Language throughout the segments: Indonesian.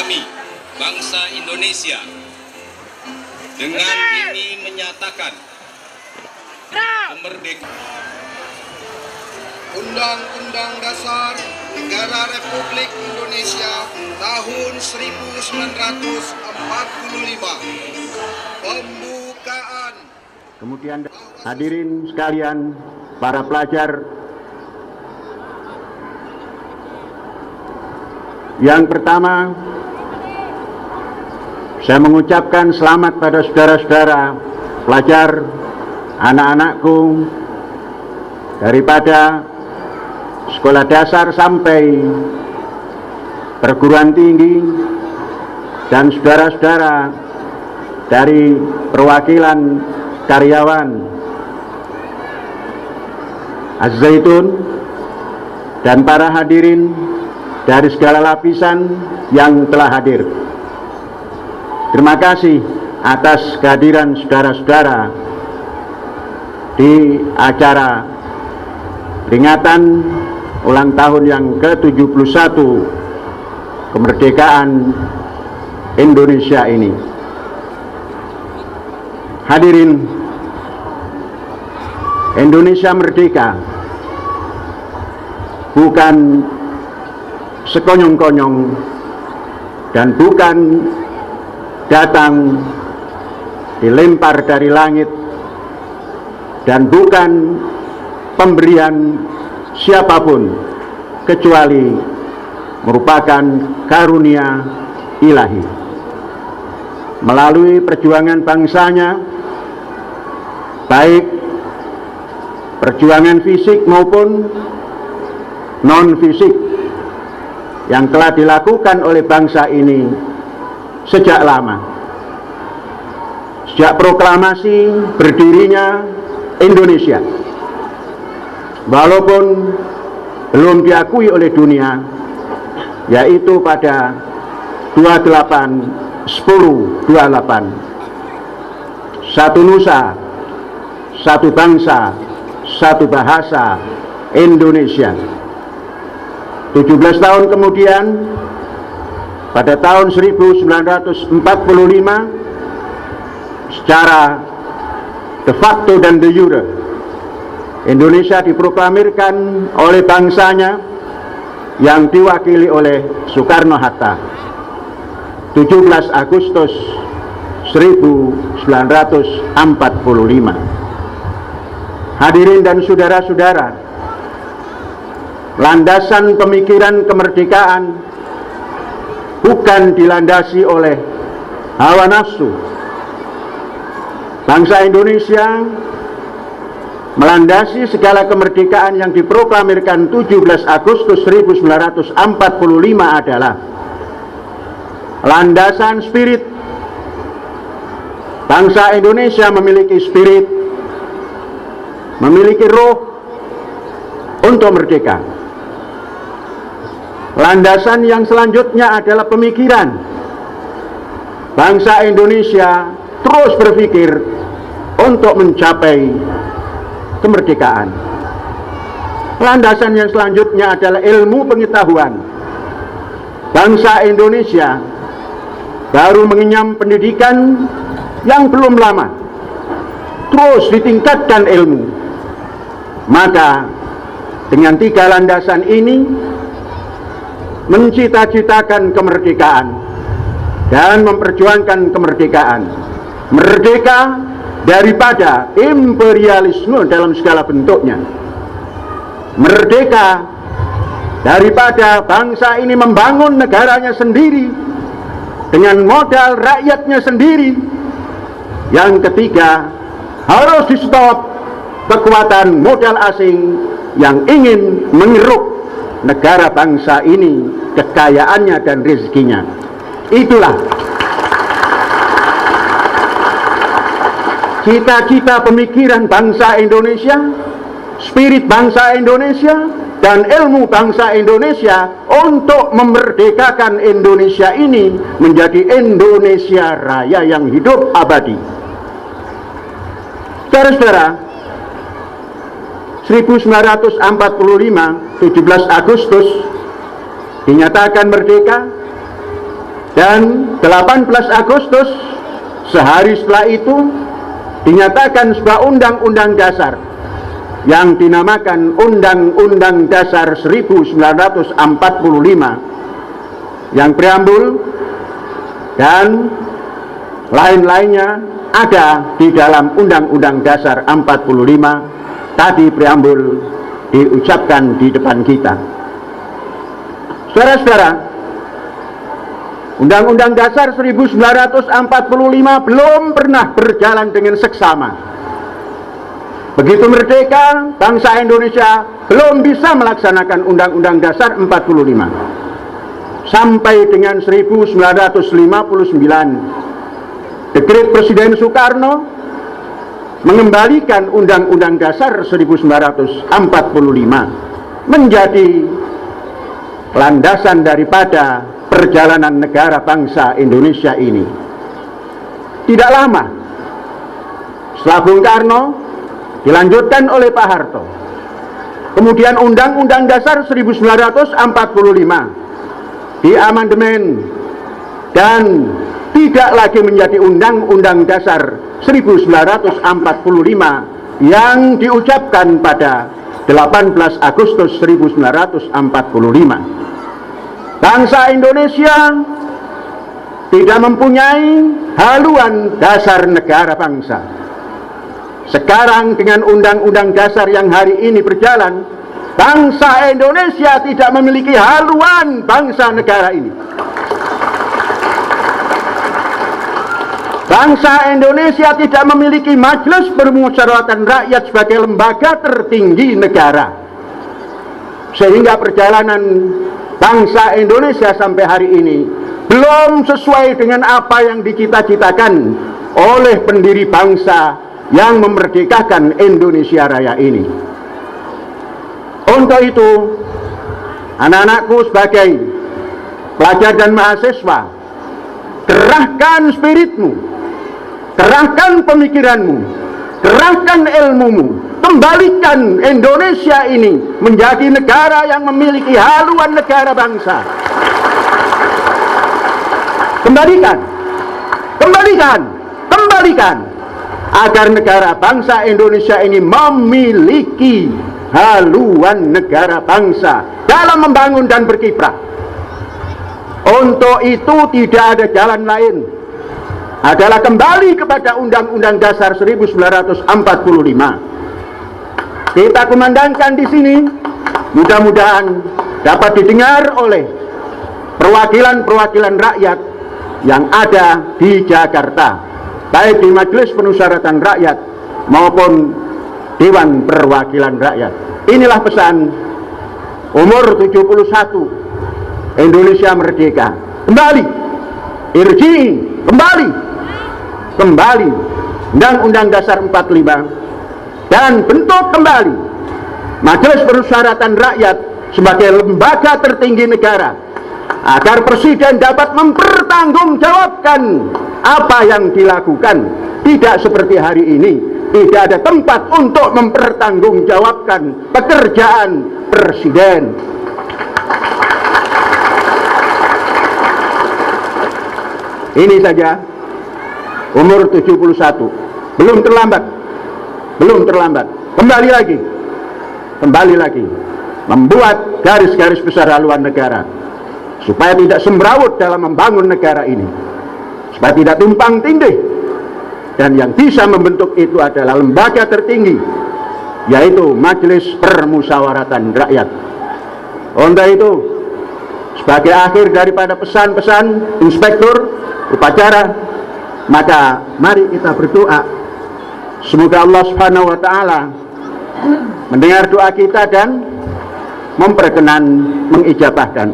kami, bangsa Indonesia, dengan ini menyatakan kemerdekaan. Undang-Undang Dasar Negara Republik Indonesia tahun 1945. Pembukaan. Kemudian hadirin sekalian, para pelajar, yang pertama saya mengucapkan selamat pada saudara-saudara pelajar, anak-anakku daripada sekolah dasar sampai perguruan tinggi, dan saudara-saudara dari perwakilan karyawan Az-Zaitun dan para hadirin dari segala lapisan yang telah hadir. Terima kasih atas kehadiran saudara-saudara di acara peringatan ulang tahun yang ke-71 kemerdekaan Indonesia ini. Hadirin, Indonesia merdeka bukan sekonyong-konyong dan bukan datang dilempar dari langit, dan bukan pemberian siapapun kecuali merupakan karunia ilahi. Melalui perjuangan bangsanya, baik perjuangan fisik maupun non-fisik yang telah dilakukan oleh bangsa ini sejak lama. Sejak proklamasi berdirinya Indonesia, walaupun belum diakui oleh dunia, yaitu pada 28/10/28, satu nusa, satu bangsa, satu bahasa, Indonesia. 17 tahun kemudian, pada tahun 1945, secara de facto dan de jure, Indonesia diproklamirkan oleh bangsanya yang diwakili oleh Soekarno-Hatta 17 Agustus 1945. Hadirin dan saudara-saudara, landasan pemikiran kemerdekaan bukan dilandasi oleh hawa nafsu. Bangsa Indonesia melandasi segala kemerdekaan yang diproklamirkan 17 Agustus 1945 adalah landasan spirit. Bangsa Indonesia memiliki spirit, memiliki roh untuk merdeka. Landasan yang selanjutnya adalah pemikiran. Bangsa Indonesia terus berpikir untuk mencapai kemerdekaan. Landasan yang selanjutnya adalah ilmu pengetahuan. Bangsa Indonesia baru mengenyam pendidikan yang belum lama, terus ditingkatkan ilmu. Maka dengan tiga landasan ini, mencita-citakan kemerdekaan dan memperjuangkan kemerdekaan. Merdeka daripada imperialisme dalam segala bentuknya. Merdeka daripada bangsa ini membangun negaranya sendiri dengan modal rakyatnya sendiri. Yang ketiga, harus di stop kekuatan modal asing yang ingin mengeruk negara bangsa ini, kekayaannya dan rezekinya. Itulah cita-cita pemikiran bangsa Indonesia, spirit bangsa Indonesia, dan ilmu bangsa Indonesia untuk memerdekakan Indonesia ini menjadi Indonesia Raya yang hidup abadi. Saudara-saudara, 1945, 17 Agustus dinyatakan merdeka, Dan 18 Agustus, sehari setelah itu, dinyatakan sebuah undang-undang dasar yang dinamakan Undang-Undang Dasar 1945 yang preambul dan lain-lainnya ada di dalam Undang-Undang Dasar 45. Tadi preambul diucapkan di depan kita. Saudara-saudara, Undang-Undang Dasar 1945 belum pernah berjalan dengan seksama. Begitu merdeka, bangsa Indonesia belum bisa melaksanakan Undang-Undang Dasar 45. Sampai dengan 1959, dekret Presiden Soekarno mengembalikan Undang-Undang Dasar 1945 menjadi landasan daripada perjalanan negara bangsa Indonesia ini. Tidak lama setelah Bung Karno, dilanjutkan oleh Pak Harto, kemudian Undang-Undang Dasar 1945 diamandemen dan tidak lagi menjadi Undang-Undang Dasar 1945 yang diucapkan pada 18 Agustus 1945. Bangsa Indonesia tidak mempunyai haluan dasar negara bangsa. Sekarang dengan Undang-Undang Dasar yang hari ini berjalan, bangsa Indonesia tidak memiliki haluan bangsa negara ini. Bangsa Indonesia tidak memiliki Majelis Permusyawaratan Rakyat sebagai lembaga tertinggi negara. Sehingga perjalanan bangsa Indonesia sampai hari ini belum sesuai dengan apa yang dicita-citakan oleh pendiri bangsa yang memerdekakan Indonesia Raya ini. Untuk itu, anak-anakku sebagai pelajar dan mahasiswa, kerahkan spiritmu, kerahkan pemikiranmu, kerahkan ilmumu, kembalikan Indonesia ini menjadi negara yang memiliki haluan negara bangsa. Kembalikan agar negara bangsa Indonesia ini memiliki haluan negara bangsa dalam membangun dan berkiprah. Untuk itu tidak ada jalan lain, adalah kembali kepada Undang-Undang Dasar 1945. Kita kumandangkan di sini, mudah-mudahan dapat didengar oleh perwakilan-perwakilan rakyat yang ada di Jakarta, baik di Majelis Permusyawaratan Rakyat maupun Dewan Perwakilan Rakyat. Inilah pesan umur 71, Indonesia merdeka. Kembali, irji'i, kembali Undang-Undang Dasar 45 dan bentuk kembali Majelis Permusyawaratan Rakyat sebagai lembaga tertinggi negara, agar Presiden dapat mempertanggungjawabkan apa yang dilakukan. Tidak seperti hari ini, tidak ada tempat untuk mempertanggungjawabkan pekerjaan Presiden. Ini saja, umur 71, belum terlambat, kembali lagi, membuat garis-garis besar haluan negara, supaya tidak semrawut dalam membangun negara ini, supaya tidak tumpang tindih, dan yang bisa membentuk itu adalah lembaga tertinggi, yaitu Majelis Permusyawaratan Rakyat. Untuk itu, sebagai akhir daripada pesan-pesan Inspektur Upacara, maka mari kita berdoa, semoga Allah Subhanahu wa Ta'ala mendengar doa kita dan memperkenan, mengijabahkan.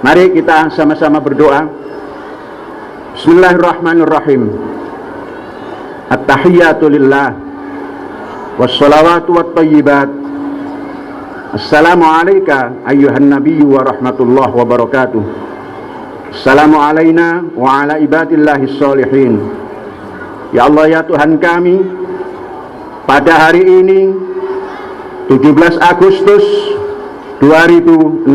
Mari kita sama-sama berdoa. Bismillahirrahmanirrahim. At-tahiyyatu lillah wassalawatu wattayyibat. Assalamu alayka ayyuhan nabiyyu wa rahmatullahi wa barakatuh. Assalamu alayna wa ala ibadillahi sholihin. Ya Allah, ya Tuhan kami, pada hari ini 17 Agustus 2016.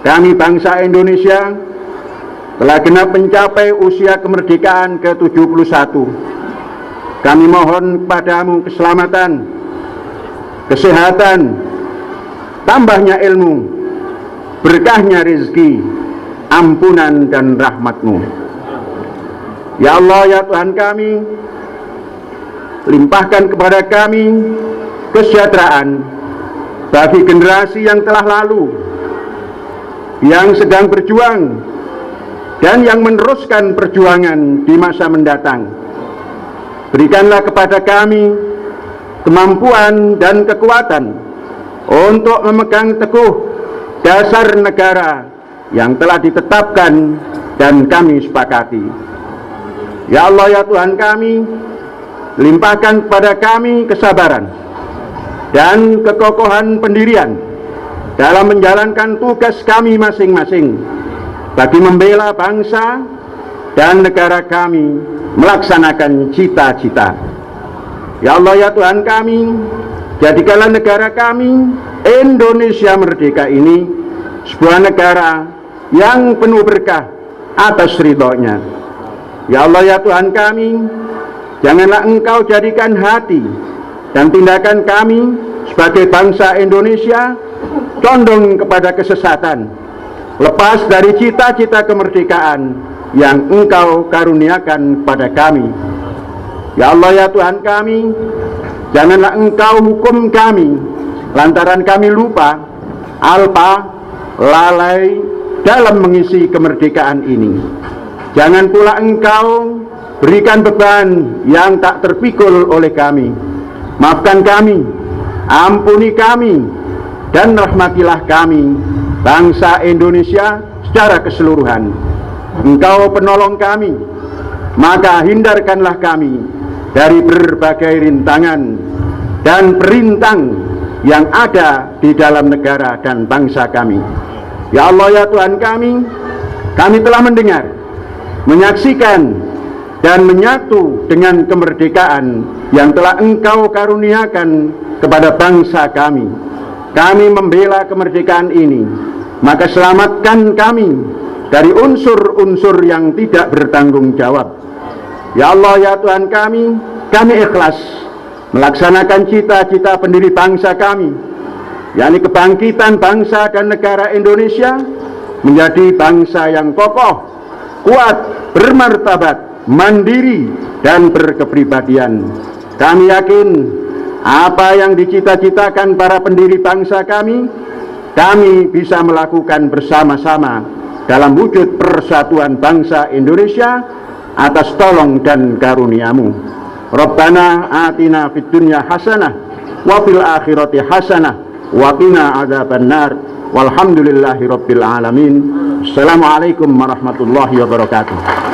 Kami bangsa Indonesia telah genap mencapai usia kemerdekaan ke-71. Kami mohon kepadamu keselamatan, kesehatan, tambahnya ilmu, berkahnya rezeki, ampunan dan rahmat-Mu. Ya Allah, ya Tuhan kami, limpahkan kepada kami kesejahteraan bagi generasi yang telah lalu, yang sedang berjuang, dan yang meneruskan perjuangan di masa mendatang. Berikanlah kepada kami kemampuan dan kekuatan untuk memegang teguh dasar negara yang telah ditetapkan dan kami sepakati. Ya Allah, ya Tuhan kami, limpahkan kepada kami kesabaran dan kekokohan pendirian dalam menjalankan tugas kami masing-masing bagi membela bangsa dan negara kami melaksanakan cita-cita. Ya Allah, ya Tuhan kami, jadikanlah negara kami, Indonesia merdeka ini, sebuah negara yang penuh berkah atas ridho-Nya. Ya Allah, ya Tuhan kami, janganlah Engkau jadikan hati dan tindakan kami sebagai bangsa Indonesia condong kepada kesesatan, lepas dari cita-cita kemerdekaan yang Engkau karuniakan kepada kami. Ya Allah, ya Tuhan kami, janganlah Engkau hukum kami lantaran kami lupa, alpa, lalai dalam mengisi kemerdekaan ini. Jangan pula Engkau berikan beban yang tak terpikul oleh kami. Maafkan kami, ampuni kami, dan rahmatilah kami, bangsa Indonesia secara keseluruhan. Engkau penolong kami, maka hindarkanlah kami dari berbagai rintangan dan perintang yang ada di dalam negara dan bangsa kami. Ya Allah, ya Tuhan kami telah mendengar, menyaksikan, dan menyatu dengan kemerdekaan yang telah Engkau karuniakan kepada bangsa kami. Kami membela kemerdekaan ini, maka selamatkan kami dari unsur-unsur yang tidak bertanggung jawab. Ya Allah, ya Tuhan kami ikhlas melaksanakan cita-cita pendiri bangsa kami, yakni kebangkitan bangsa dan negara Indonesia menjadi bangsa yang kokoh, kuat, bermartabat, mandiri, dan berkepribadian. Kami yakin apa yang dicita-citakan para pendiri bangsa kami bisa melakukan bersama-sama dalam wujud persatuan bangsa Indonesia atas tolong dan karunia-Mu. Rabbana atina fid dunya hasanah wa fil akhirati hasanah wa qina adzabannar. Walhamdulillahi rabbil alamin. Assalamualaikum warahmatullahi wabarakatuh.